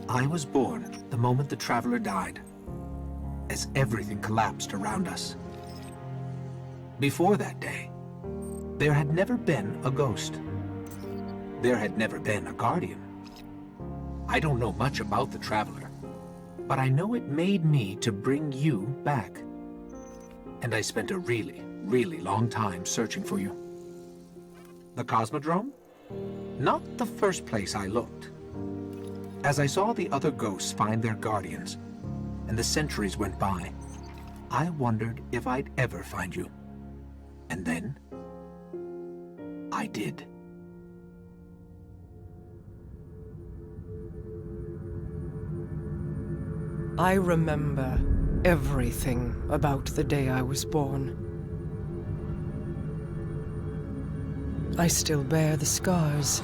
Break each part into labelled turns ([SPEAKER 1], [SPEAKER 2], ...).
[SPEAKER 1] I was born the moment the Traveler died, as everything collapsed around us. Before that day, there had never been a ghost. There had never been a Guardian. I don't know much about the Traveler, but I know it made me to bring you back. And I spent a really, really long time searching for you. The Cosmodrome? Not the first place I looked. As I saw the other ghosts find their guardians, and the centuries went by, I wondered if I'd ever find you. And then, I did.
[SPEAKER 2] I remember everything about the day I was born. I still bear the scars.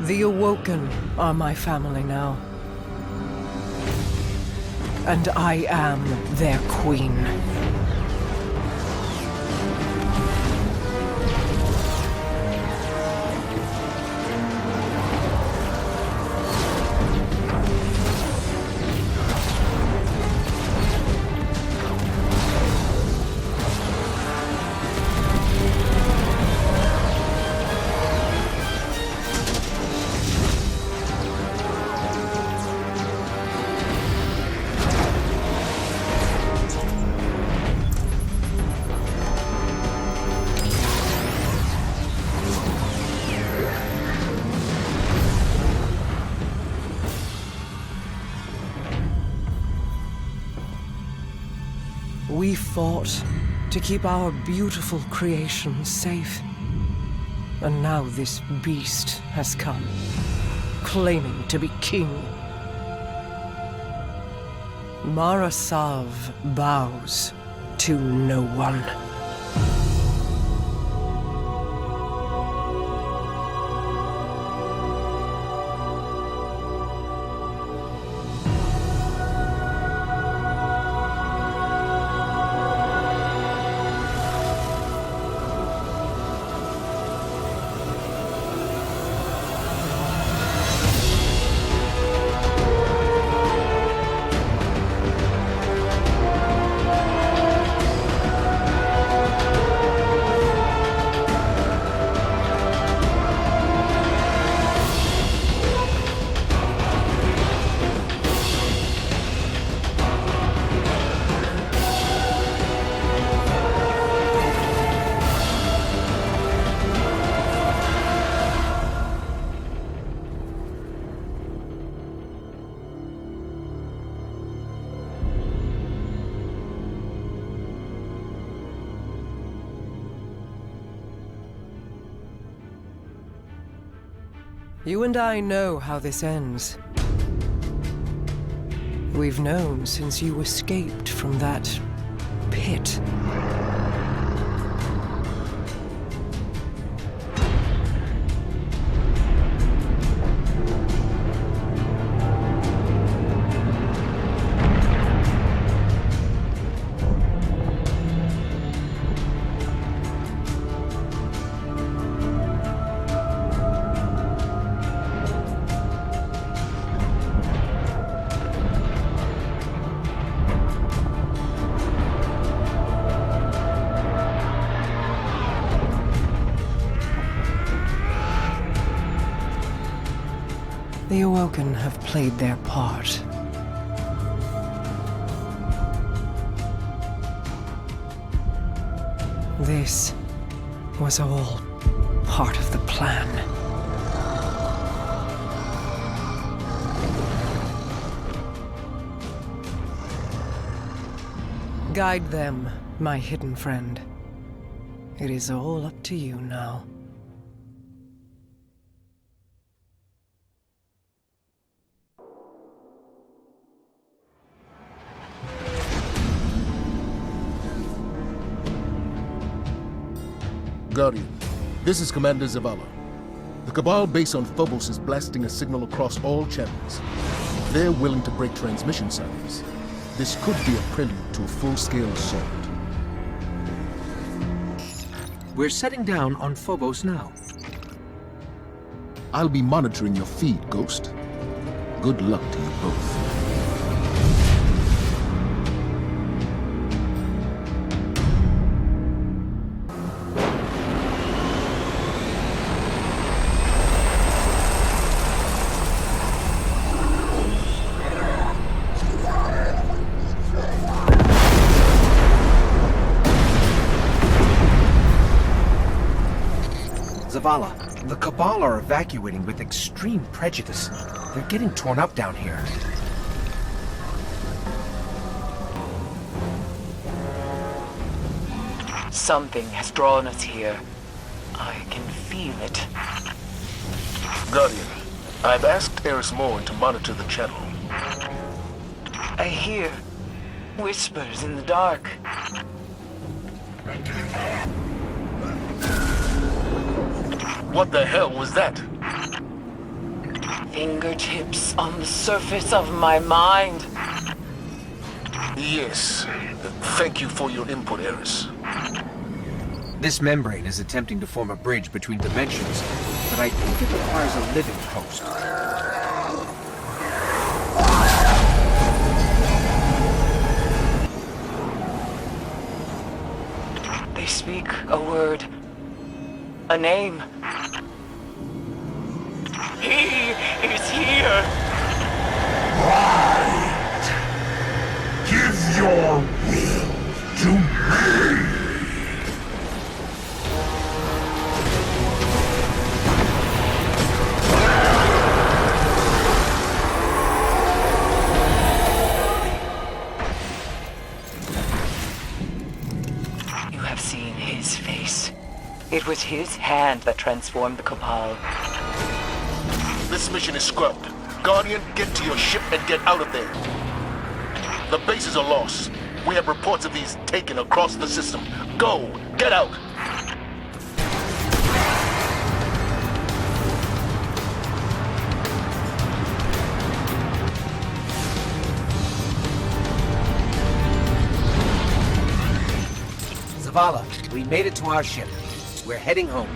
[SPEAKER 2] The Awoken are my family now. And I am their queen. We fought to keep our beautiful creation safe. And now this beast has come, claiming to be king. Mara Sov bows to no one. You and I know how this ends. We've known since you escaped from that pit. The Awoken have played their part. This was all part of the plan. Guide them, my hidden friend. It is all up to you now.
[SPEAKER 3] Guardian, this is Commander Zavala. The Cabal base on Phobos is blasting a signal across all channels. They're willing to break transmission cycles. This could be a prelude to a full-scale assault.
[SPEAKER 1] We're setting down on Phobos now.
[SPEAKER 3] I'll be monitoring your feed, Ghost. Good luck to you both.
[SPEAKER 1] Zavala, the Cabal are evacuating with extreme prejudice. They're getting torn up down here.
[SPEAKER 4] Something has drawn us here. I can feel it.
[SPEAKER 3] Guardian, I've asked Eris Morn to monitor the channel.
[SPEAKER 4] I hear whispers in the dark.
[SPEAKER 3] What the hell was that?
[SPEAKER 4] Fingertips on the surface of my mind.
[SPEAKER 3] Yes. Thank you for your input, Eris.
[SPEAKER 1] This membrane is attempting to form a bridge between dimensions, but I think it requires a living host.
[SPEAKER 4] They speak a word. A name. He is here!
[SPEAKER 5] Right! Give your will to me!
[SPEAKER 4] You have seen his face. It was his hand that transformed the Cabal.
[SPEAKER 3] This mission is scrubbed. Guardian, get to your ship and get out of there. The bases are lost. We have reports of these taken across the system. Go! Get out!
[SPEAKER 1] Zavala, we made it to our ship. We're heading home.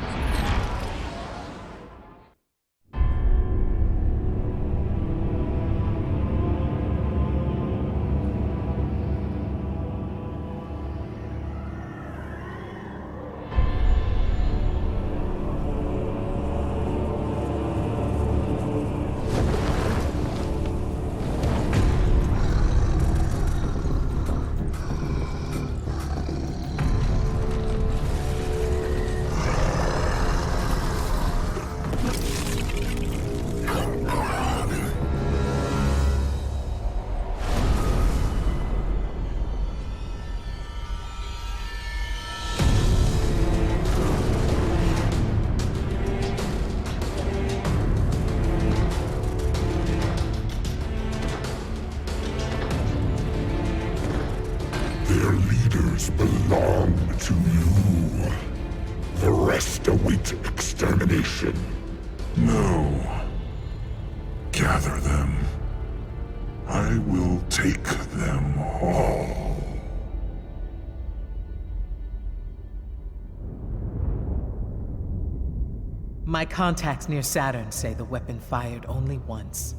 [SPEAKER 5] Their leaders belong to you. The rest await extermination. No. Gather them. I will take them all.
[SPEAKER 6] My contacts near Saturn say the weapon fired only once.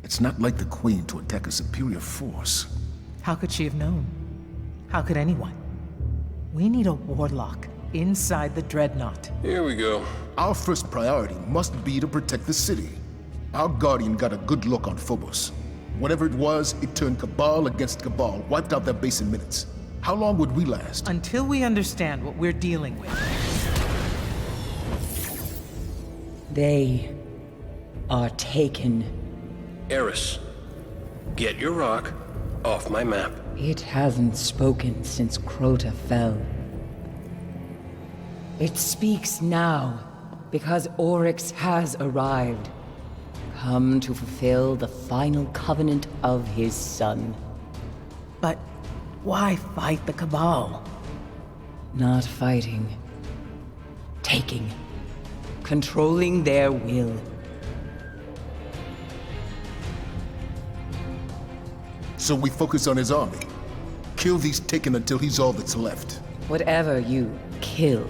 [SPEAKER 3] It's not like the Queen to attack a superior force.
[SPEAKER 6] How could she have known? How could anyone? We need a warlock inside the Dreadnought.
[SPEAKER 7] Here we go.
[SPEAKER 3] Our first priority must be to protect the city. Our Guardian got a good look on Phobos. Whatever it was, it turned Cabal against Cabal, wiped out their base in minutes. How long would we last?
[SPEAKER 6] Until we understand what we're dealing with.
[SPEAKER 8] They are taken.
[SPEAKER 7] Eris, get your rock off my map.
[SPEAKER 8] It hasn't spoken since Crota fell. It speaks now because Oryx has arrived, come to fulfill the final covenant of his son.
[SPEAKER 6] But why fight the Cabal?
[SPEAKER 8] Not fighting. Taking. Controlling their will.
[SPEAKER 3] So we focus on his army. Kill these Taken until he's all that's left.
[SPEAKER 8] Whatever you kill,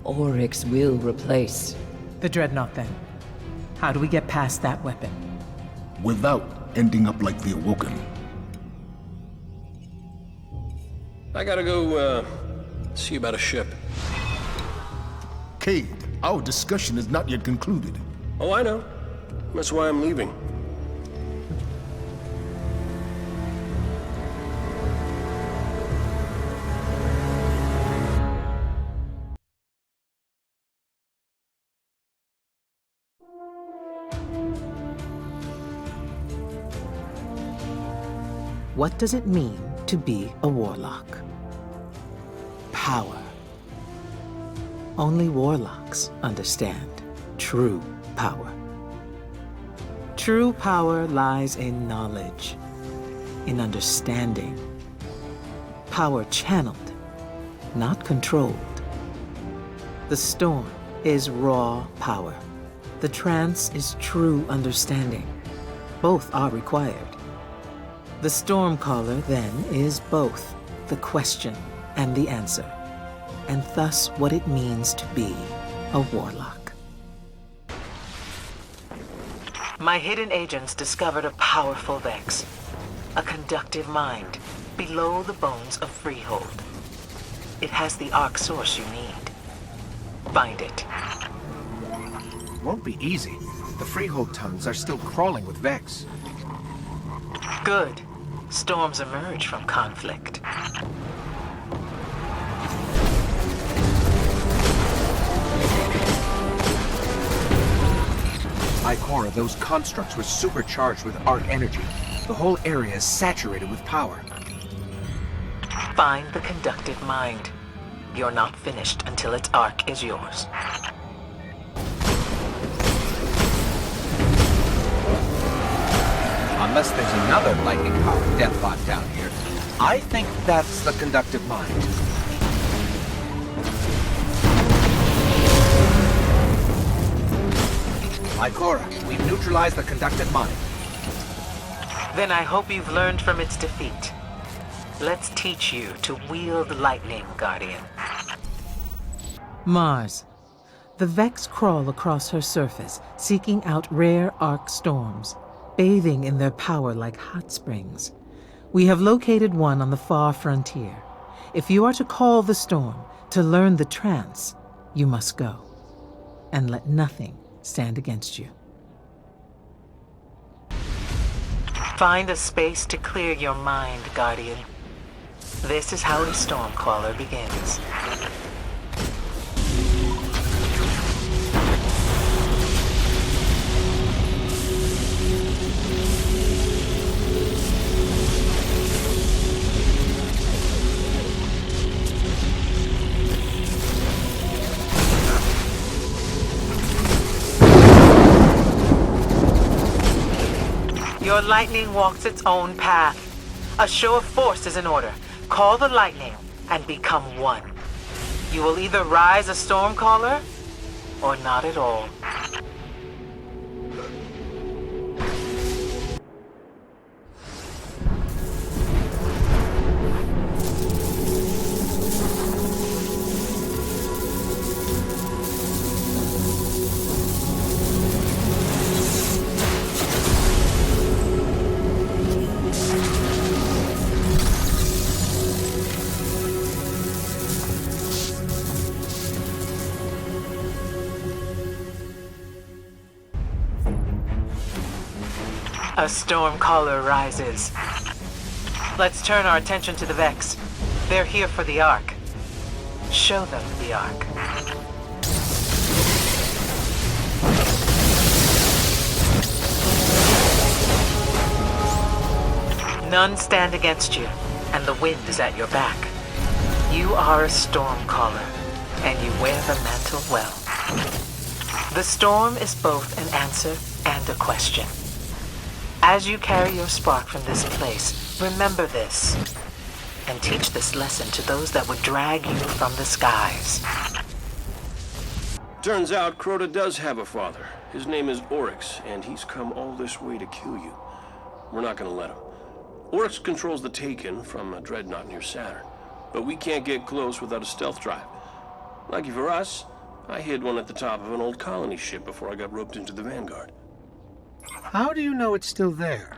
[SPEAKER 8] Oryx will replace.
[SPEAKER 6] The Dreadnought, then. How do we get past that weapon?
[SPEAKER 3] Without ending up like the Awoken.
[SPEAKER 7] I gotta go, see about a ship.
[SPEAKER 3] Cade, our discussion is not yet concluded.
[SPEAKER 7] Oh, I know. That's why I'm leaving.
[SPEAKER 6] What does it mean to be a warlock? Power. Only warlocks understand true power. True power lies in knowledge, in understanding. Power channeled, not controlled. The storm is raw power. The trance is true understanding. Both are required. The Stormcaller, then, is both the question and the answer, and thus what it means to be a warlock. My hidden agents discovered a powerful Vex, a conductive mind, below the bones of Freehold. It has the Arc source you need. Find it.
[SPEAKER 1] Won't be easy. The Freehold tongues are still crawling with Vex.
[SPEAKER 6] Good. Storms emerge from conflict.
[SPEAKER 1] Ikora, those constructs were supercharged with arc energy. The whole area is saturated with power.
[SPEAKER 6] Find the conductive mind. You're not finished until its arc is yours.
[SPEAKER 1] Unless there's another lightning-powered deathbot down here. I think that's the conductive mind. Ikora, we've neutralized the conductive mind.
[SPEAKER 6] Then I hope you've learned from its defeat. Let's teach you to wield lightning, Guardian. Mars. The Vex crawl across her surface, seeking out rare arc storms, bathing in their power like hot springs. We have located one on the far frontier. If you are to call the storm, to learn the trance, you must go. And let nothing stand against you. Find a space to clear your mind, Guardian. This is how a Stormcaller begins. Your lightning walks its own path. A show of force is in order. Call the lightning and become one. You will either rise a Stormcaller or not at all. A Stormcaller rises. Let's turn our attention to the Vex. They're here for the Ark. Show them the Ark. None stand against you, and the wind is at your back. You are a Stormcaller, and you wear the mantle well. The storm is both an answer and a question. As you carry your spark from this place, remember this, and teach this lesson to those that would drag you from the skies.
[SPEAKER 7] Turns out Crota does have a father. His name is Oryx, and he's come all this way to kill you. We're not gonna let him. Oryx controls the Taken from a dreadnought near Saturn, but we can't get close without a stealth drive. Lucky for us, I hid one at the top of an old colony ship before I got roped into the Vanguard.
[SPEAKER 1] How do you know it's still there?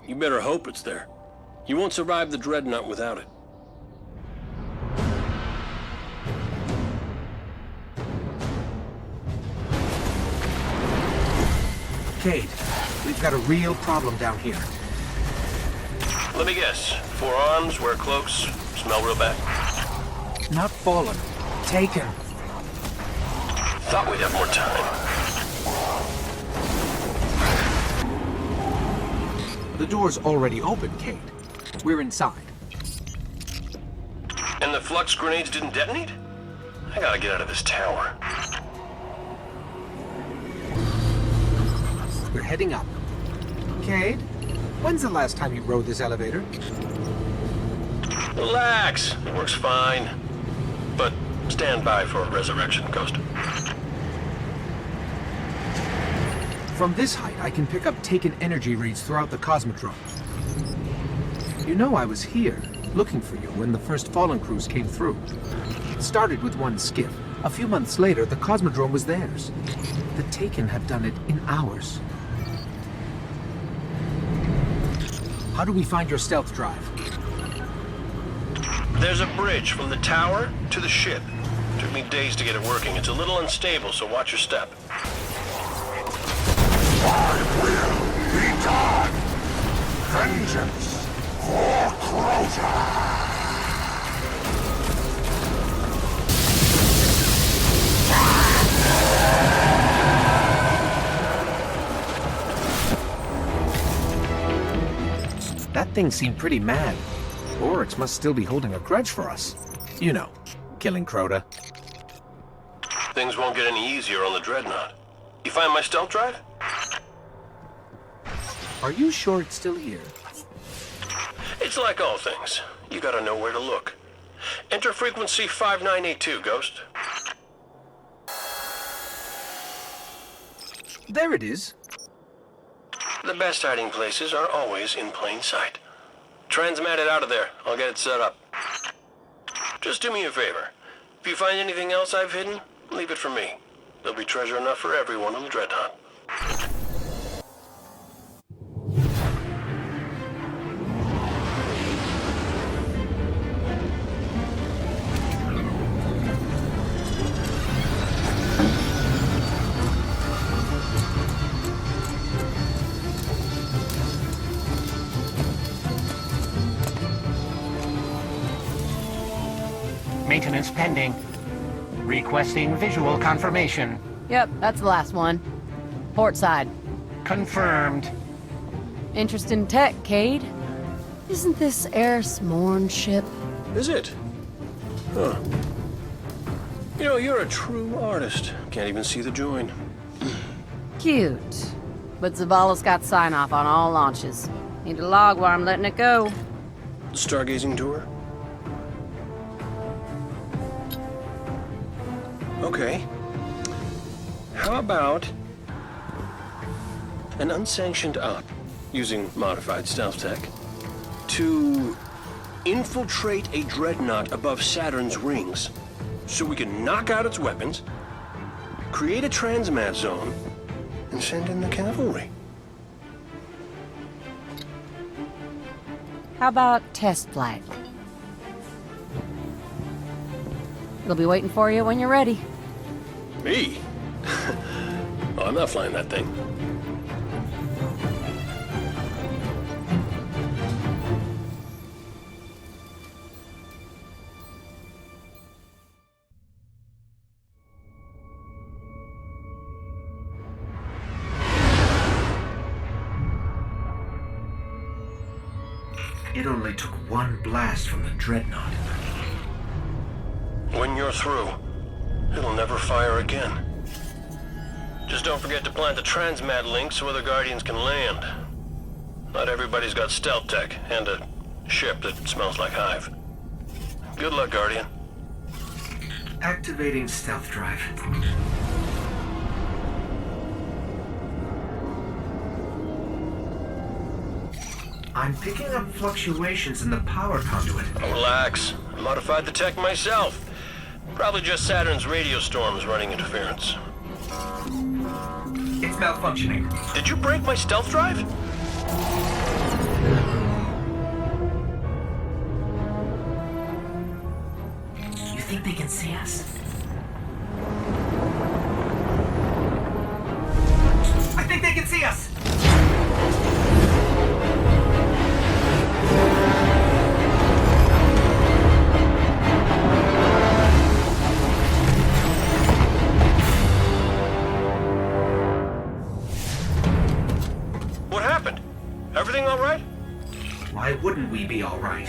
[SPEAKER 7] You better hope it's there. You won't survive the Dreadnought without it.
[SPEAKER 1] Cade, we've got a real problem down here.
[SPEAKER 7] Let me guess. 4 arms, wear cloaks, smell real bad.
[SPEAKER 1] Not fallen. Taken.
[SPEAKER 7] Thought we'd have more time.
[SPEAKER 1] The door's already open, Cade. We're inside.
[SPEAKER 7] And the flux grenades didn't detonate? I gotta get out of this tower.
[SPEAKER 1] We're heading up. Cade, when's the last time you rode this elevator?
[SPEAKER 7] Relax. It works fine. But stand by for a resurrection, Ghost.
[SPEAKER 1] From this height, I can pick up taken energy reads throughout the Cosmodrome. You know I was here, looking for you when the first Fallen crews came through. It started with one skiff. A few months later, the Cosmodrome was theirs. The Taken have done it in hours. How do we find your stealth drive?
[SPEAKER 7] There's a bridge from the tower to the ship. Took me days to get it working. It's a little unstable, so watch your step.
[SPEAKER 5] Thy will be done! Vengeance for Crota!
[SPEAKER 1] That thing seemed pretty mad. Oryx must still be holding a grudge for us. You know, killing Crota.
[SPEAKER 7] Things won't get any easier on the Dreadnought. You find my stealth drive?
[SPEAKER 1] Are you sure it's still here?
[SPEAKER 7] It's like all things. You gotta know where to look. Enter frequency 5982, Ghost.
[SPEAKER 1] There it is.
[SPEAKER 7] The best hiding places are always in plain sight. Transmat it out of there. I'll get it set up. Just do me a favor. If you find anything else I've hidden, leave it for me. There'll be treasure enough for everyone on the Dreadnought.
[SPEAKER 9] Maintenance pending. Requesting visual confirmation.
[SPEAKER 10] Yep, that's the last one. Port side.
[SPEAKER 9] Confirmed.
[SPEAKER 10] Interest in tech, Cade? Isn't this Eris Morn ship?
[SPEAKER 7] Is it? Huh. You know, you're a true artist. Can't even see the join.
[SPEAKER 10] Cute. But Zavala's got sign-off on all launches. Need a log while I'm letting it go.
[SPEAKER 7] Stargazing tour? Okay. How about an unsanctioned op using modified stealth tech to infiltrate a dreadnought above Saturn's rings so we can knock out its weapons, create a transmat zone, and send in the cavalry?
[SPEAKER 10] How about test flight? It'll be waiting for you when you're ready.
[SPEAKER 7] Me? Oh, I'm not flying that thing.
[SPEAKER 1] It only took one blast from the Dreadnought.
[SPEAKER 7] When you're through, it'll never fire again. Just don't forget to plant the transmat link so other Guardians can land. Not everybody's got stealth tech and a ship that smells like hive. Good luck, Guardian.
[SPEAKER 1] Activating stealth drive. I'm picking up fluctuations in the power conduit.
[SPEAKER 7] Oh, relax. I modified the tech myself. Probably just Saturn's radio storms running interference.
[SPEAKER 1] It's malfunctioning.
[SPEAKER 7] Did you break my stealth drive?
[SPEAKER 1] You think they can see us? I think they can see us!
[SPEAKER 7] What happened? Everything all right?
[SPEAKER 1] Why wouldn't we be all right?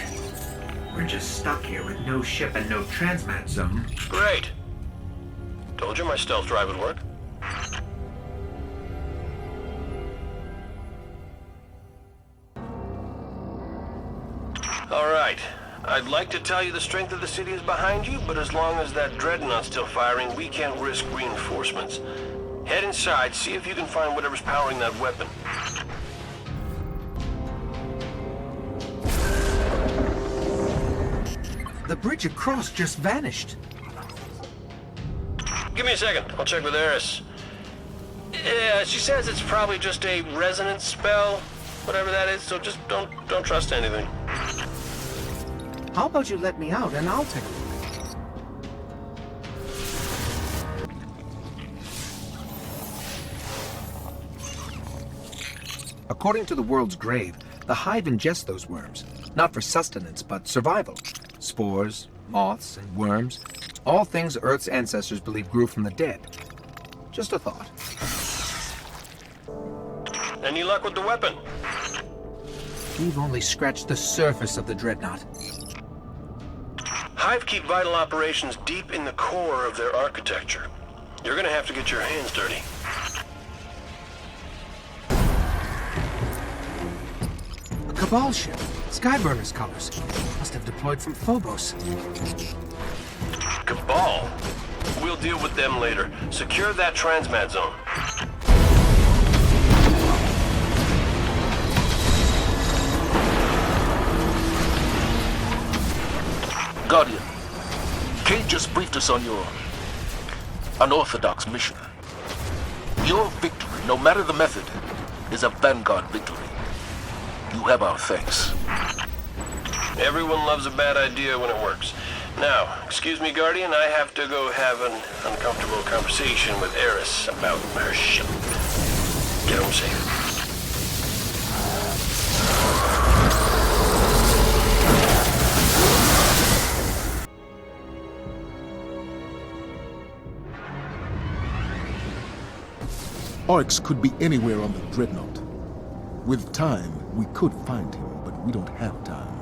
[SPEAKER 1] We're just stuck here with no ship and no transmat zone.
[SPEAKER 7] Great. Told you my stealth drive would work. All right. I'd like to tell you the strength of the city is behind you, but as long as that dreadnought's still firing, we can't risk reinforcements. Head inside, see if you can find whatever's powering that weapon.
[SPEAKER 1] The bridge across just vanished.
[SPEAKER 7] Give me a second. I'll check with Eris. Yeah, she says it's probably just a resonance spell, whatever that is, so just don't trust anything.
[SPEAKER 1] How about you let me out and I'll take a look? According to the world's grave, the hive ingests those worms, not for sustenance, but survival. Spores, moths, and worms, all things Earth's ancestors believed grew from the dead. Just a thought.
[SPEAKER 7] Any luck with the weapon?
[SPEAKER 1] We've only scratched the surface of the dreadnought.
[SPEAKER 7] Hive keep vital operations deep in the core of their architecture. You're gonna have to get your hands dirty.
[SPEAKER 1] A Cabal ship, Skyburner's colors. Must have deployed from Phobos.
[SPEAKER 7] Cabal? We'll deal with them later. Secure that transmat zone.
[SPEAKER 3] Guardian, Cade just briefed us on your unorthodox mission. Your victory, no matter the method, is a Vanguard victory. You have our thanks.
[SPEAKER 7] Everyone loves a bad idea when it works. Now, excuse me, Guardian, I have to go have an uncomfortable conversation with Eris about her ship. Get home safe.
[SPEAKER 3] Oryx could be anywhere on the Dreadnought. With time, we could find him, but we don't have time.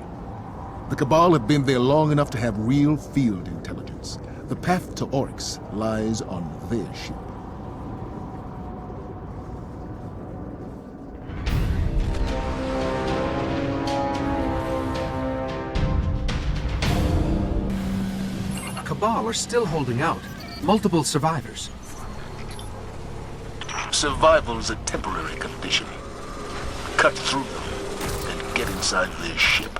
[SPEAKER 3] The Cabal have been there long enough to have real field intelligence. The path to Oryx lies on their ship.
[SPEAKER 1] Cabal are still holding out. Multiple survivors.
[SPEAKER 3] Survival is a temporary condition. Cut through them and get inside their ship.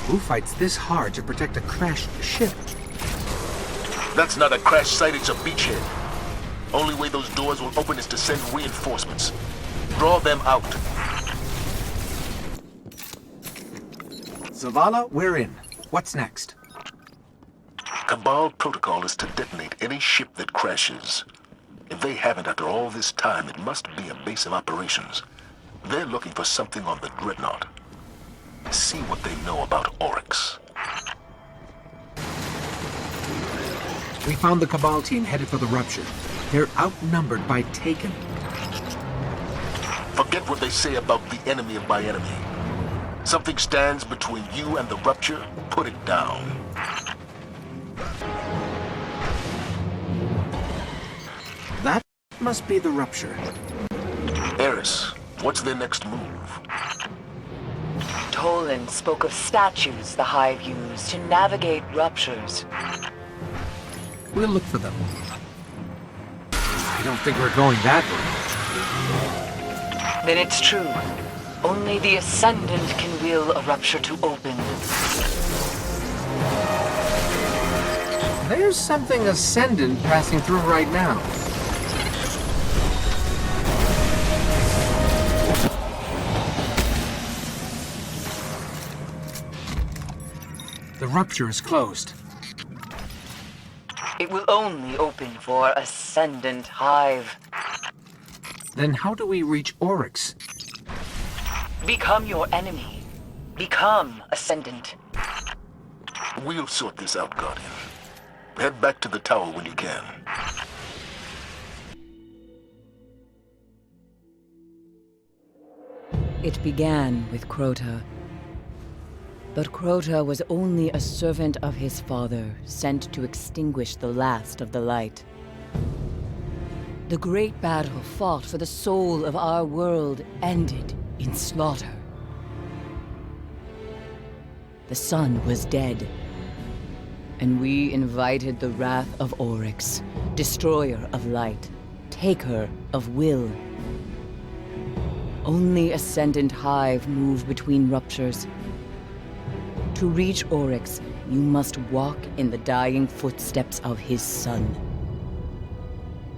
[SPEAKER 1] Who fights this hard to protect a crashed ship?
[SPEAKER 3] That's not a crash site, it's a beachhead. Only way those doors will open is to send reinforcements. Draw them out.
[SPEAKER 1] Zavala, we're in. What's next?
[SPEAKER 3] Cabal protocol is to detonate any ship that crashes. If they haven't after all this time, it must be a base of operations. They're looking for something on the Dreadnought. See what they know about Oryx.
[SPEAKER 1] We found the Cabal team headed for the Rupture. They're outnumbered by Taken.
[SPEAKER 3] Forget what they say about the enemy of my enemy. Something stands between you and the Rupture, put it down.
[SPEAKER 1] That must be the Rupture.
[SPEAKER 3] Eris, what's their next move?
[SPEAKER 4] Toland spoke of statues the Hive used to navigate ruptures.
[SPEAKER 1] We'll look for them. I don't think we're going that way.
[SPEAKER 4] Then it's true. Only the Ascendant can will a rupture to open.
[SPEAKER 1] There's something Ascendant passing through right now. The rupture is closed.
[SPEAKER 4] It will only open for Ascendant Hive.
[SPEAKER 1] Then how do we reach Oryx?
[SPEAKER 4] Become your enemy. Become Ascendant.
[SPEAKER 3] We'll sort this out, Guardian. Head back to the tower when you can.
[SPEAKER 8] It began with Crota. But Crota was only a servant of his father, sent to extinguish the last of the light. The great battle fought for the soul of our world ended in slaughter. The sun was dead, and we invited the wrath of Oryx, destroyer of light, taker of will. Only Ascendant Hive move between ruptures. To reach Oryx, you must walk in the dying footsteps of his son.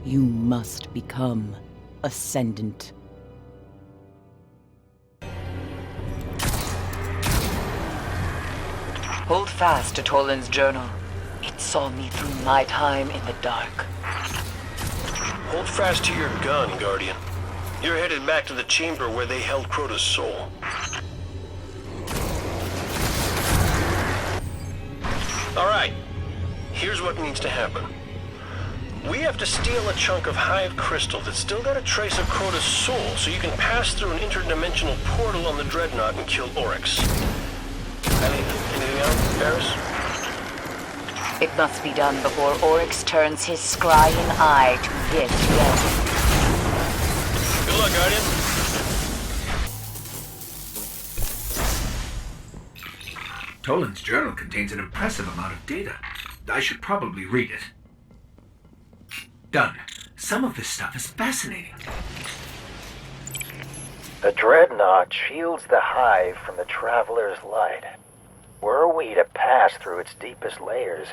[SPEAKER 8] You must become Ascendant.
[SPEAKER 4] Hold fast to Toland's journal. It saw me through my time in the dark.
[SPEAKER 7] Hold fast to your gun, Guardian. You're headed back to the chamber where they held Crota's soul. Alright, here's what needs to happen. We have to steal a chunk of Hive crystal that's still got a trace of Crota's soul, so you can pass through an interdimensional portal on the Dreadnought and kill Oryx. Anything else, Varys?
[SPEAKER 4] It must be done before Oryx turns his scrying eye to this realm.
[SPEAKER 7] Good luck, Guardian.
[SPEAKER 1] Toland's journal contains an impressive amount of data. I should probably read it. Done. Some of this stuff is fascinating.
[SPEAKER 11] The Dreadnought shields the Hive from the Traveler's light. Were we to pass through its deepest layers,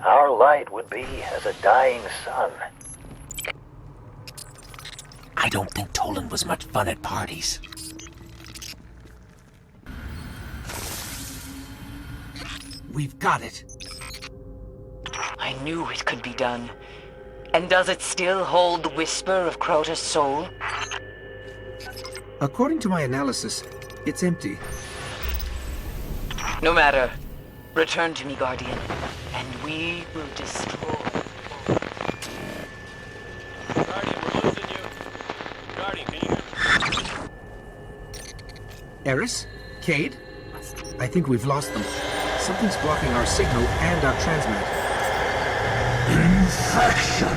[SPEAKER 11] our light would be as a dying sun.
[SPEAKER 1] I don't think Toland was much fun at parties. We've got it.
[SPEAKER 4] I knew it could be done. And does it still hold the whisper of Crota's soul?
[SPEAKER 1] According to my analysis, it's empty.
[SPEAKER 4] No matter. Return to me, Guardian, and we will destroy.
[SPEAKER 7] Guardian, we're losing you. Guardian, can you hear me?
[SPEAKER 1] Eris? Cade? I think we've lost them. Something's blocking our signal and our transmit.
[SPEAKER 5] Infection!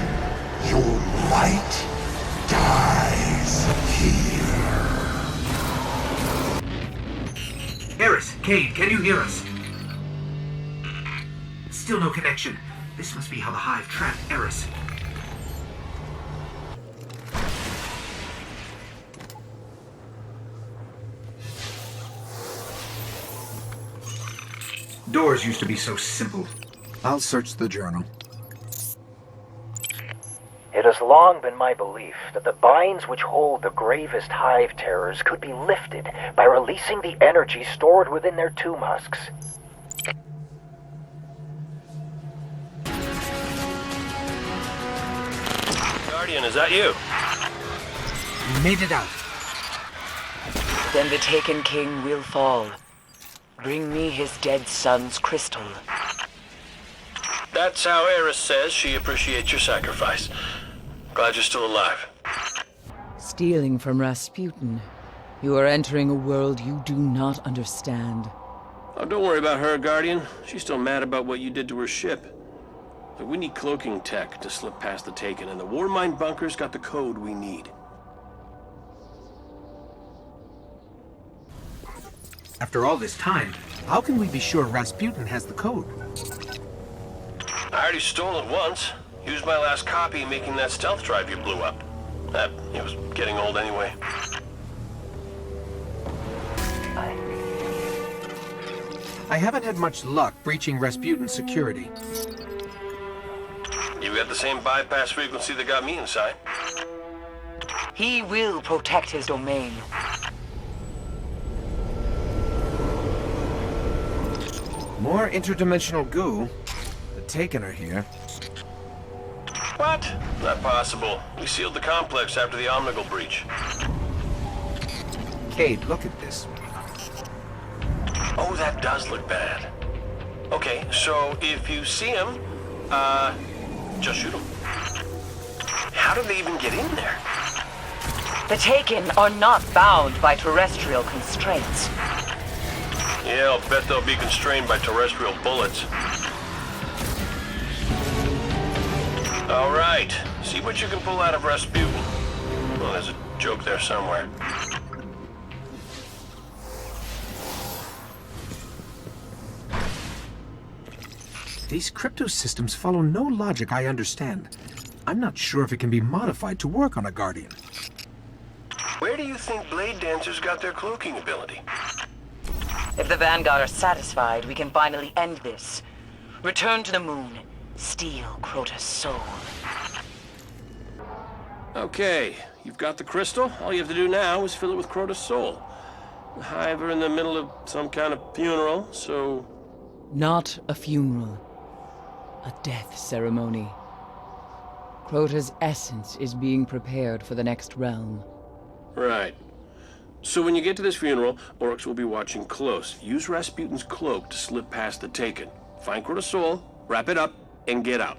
[SPEAKER 5] Your light dies here.
[SPEAKER 1] Eris, Cade, can you hear us? Still no connection. This must be how the Hive trapped Eris. Doors used to be so simple. I'll search the journal.
[SPEAKER 11] It has long been my belief that the binds which hold the gravest Hive terrors could be lifted by releasing the energy stored within their tomb husks.
[SPEAKER 7] Guardian, is that you?
[SPEAKER 1] We made it out.
[SPEAKER 4] Then the Taken King will fall. Bring me his dead son's crystal.
[SPEAKER 7] That's how Eris says she appreciates your sacrifice. Glad you're still alive.
[SPEAKER 8] Stealing from Rasputin. You are entering a world you do not understand.
[SPEAKER 7] Oh, don't worry about her, Guardian. She's still mad about what you did to her ship. But we need cloaking tech to slip past the Taken, and the Warmind bunker's got the code we need.
[SPEAKER 1] After all this time, how can we be sure Rasputin has the code?
[SPEAKER 7] I already stole it once. Used my last copy making that stealth drive you blew up. It was getting old anyway.
[SPEAKER 1] I haven't had much luck breaching Rasputin's security.
[SPEAKER 7] You've got the same bypass frequency that got me inside.
[SPEAKER 4] He will protect his domain.
[SPEAKER 1] More interdimensional goo. The Taken are here.
[SPEAKER 7] What? Not possible. We sealed the complex after the Omnigul breach.
[SPEAKER 1] Cade, look at this.
[SPEAKER 7] Oh, that does look bad. Okay, so if you see him, just shoot him. How did they even get in there?
[SPEAKER 4] The Taken are not bound by terrestrial constraints.
[SPEAKER 7] Yeah, I'll bet they'll be constrained by terrestrial bullets. All right, see what you can pull out of Rasputin. Well, there's a joke there somewhere.
[SPEAKER 1] These crypto systems follow no logic I understand. I'm not sure if it can be modified to work on a Guardian.
[SPEAKER 7] Where do you think Blade Dancers got their cloaking ability?
[SPEAKER 4] If the Vanguard are satisfied, we can finally end this. Return to the moon. Steal Crota's soul.
[SPEAKER 7] Okay, you've got the crystal. All you have to do now is fill it with Crota's soul. The Hive are in the middle of some kind of funeral, so...
[SPEAKER 8] Not a funeral. A death ceremony. Crota's essence is being prepared for the next realm.
[SPEAKER 7] Right. So when you get to this funeral, Oryx will be watching close. Use Rasputin's cloak to slip past the Taken. Find Crota's soul, wrap it up, and get out.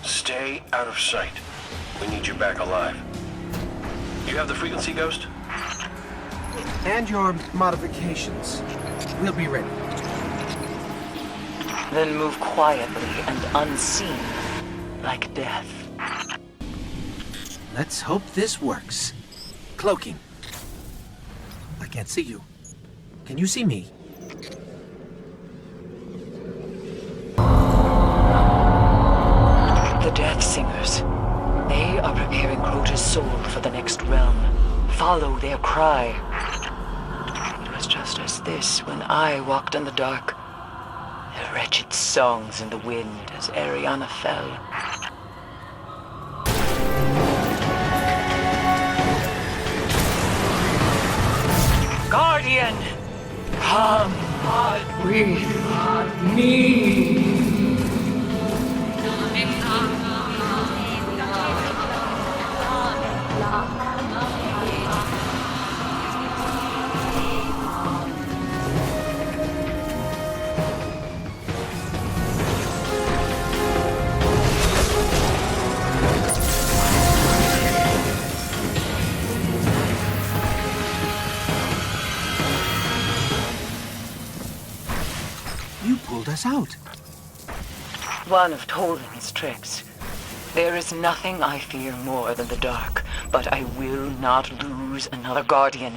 [SPEAKER 7] Stay out of sight. We need you back alive. You have the frequency, Ghost?
[SPEAKER 1] And your modifications. We'll be ready.
[SPEAKER 4] Then move quietly and unseen, like death.
[SPEAKER 1] Let's hope this works. Cloaking. I can't see you. Can you see me?
[SPEAKER 4] The Death Singers. They are preparing Crota's soul for the next realm. Follow their cry. It was just as this when I walked in the dark. Their wretched songs in the wind as Ariana fell. Guardian! Come with me!
[SPEAKER 1] Pulled us out.
[SPEAKER 4] One of Ptolemy's tricks. There is nothing I fear more than the dark, but I will not lose another Guardian.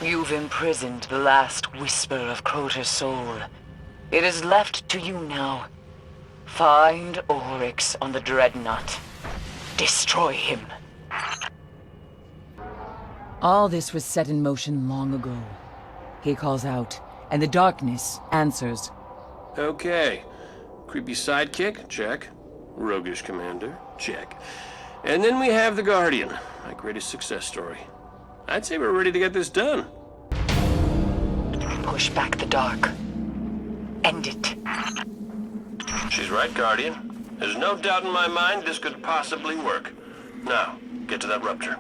[SPEAKER 4] You've imprisoned the last whisper of Crota's soul. It is left to you now. Find Oryx on the Dreadnought. Destroy him.
[SPEAKER 8] All this was set in motion long ago. He calls out, and the darkness answers.
[SPEAKER 7] Okay. Creepy sidekick? Check. Roguish commander? Check. And then we have the Guardian, my greatest success story. I'd say we're ready to get this done.
[SPEAKER 4] Push back the dark. End it.
[SPEAKER 7] She's right, Guardian. There's no doubt in my mind this could possibly work. Now, get to that rupture.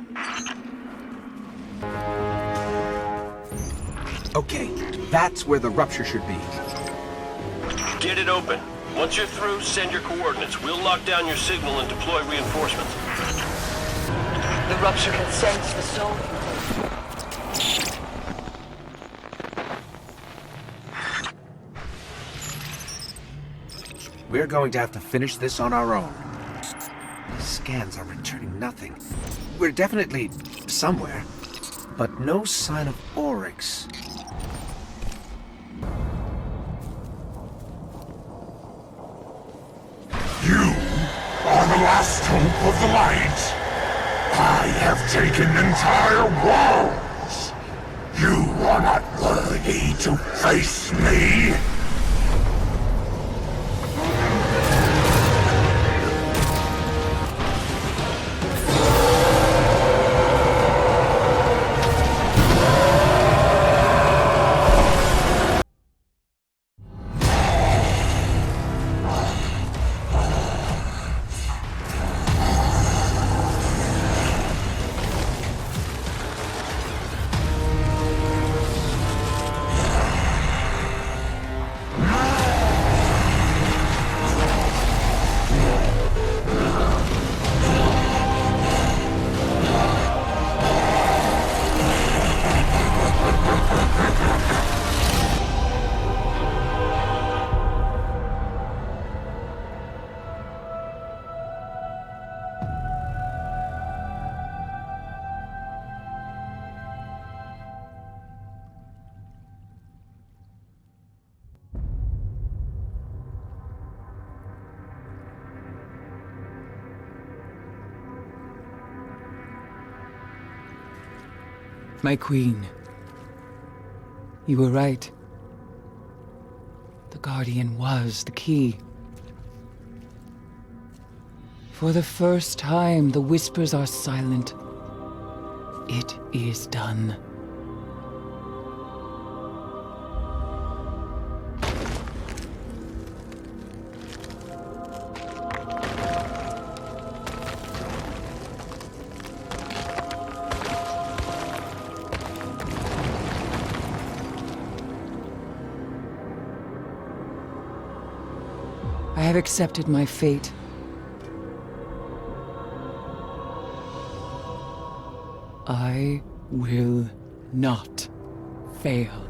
[SPEAKER 1] Okay, that's where the rupture should be.
[SPEAKER 7] Get it open. Once you're through, send your coordinates. We'll lock down your signal and deploy reinforcements.
[SPEAKER 4] The rupture can sense the soul.
[SPEAKER 1] We're going to have to finish this on our own. The scans are returning nothing. We're definitely somewhere, but no sign of Oryx.
[SPEAKER 5] You are the last stoop of the light. I have taken entire worlds. You are not worthy to face me.
[SPEAKER 12] My queen. You were right. The Guardian was the key. For the first time, the whispers are silent. It is done. I have accepted my fate. I will not fail.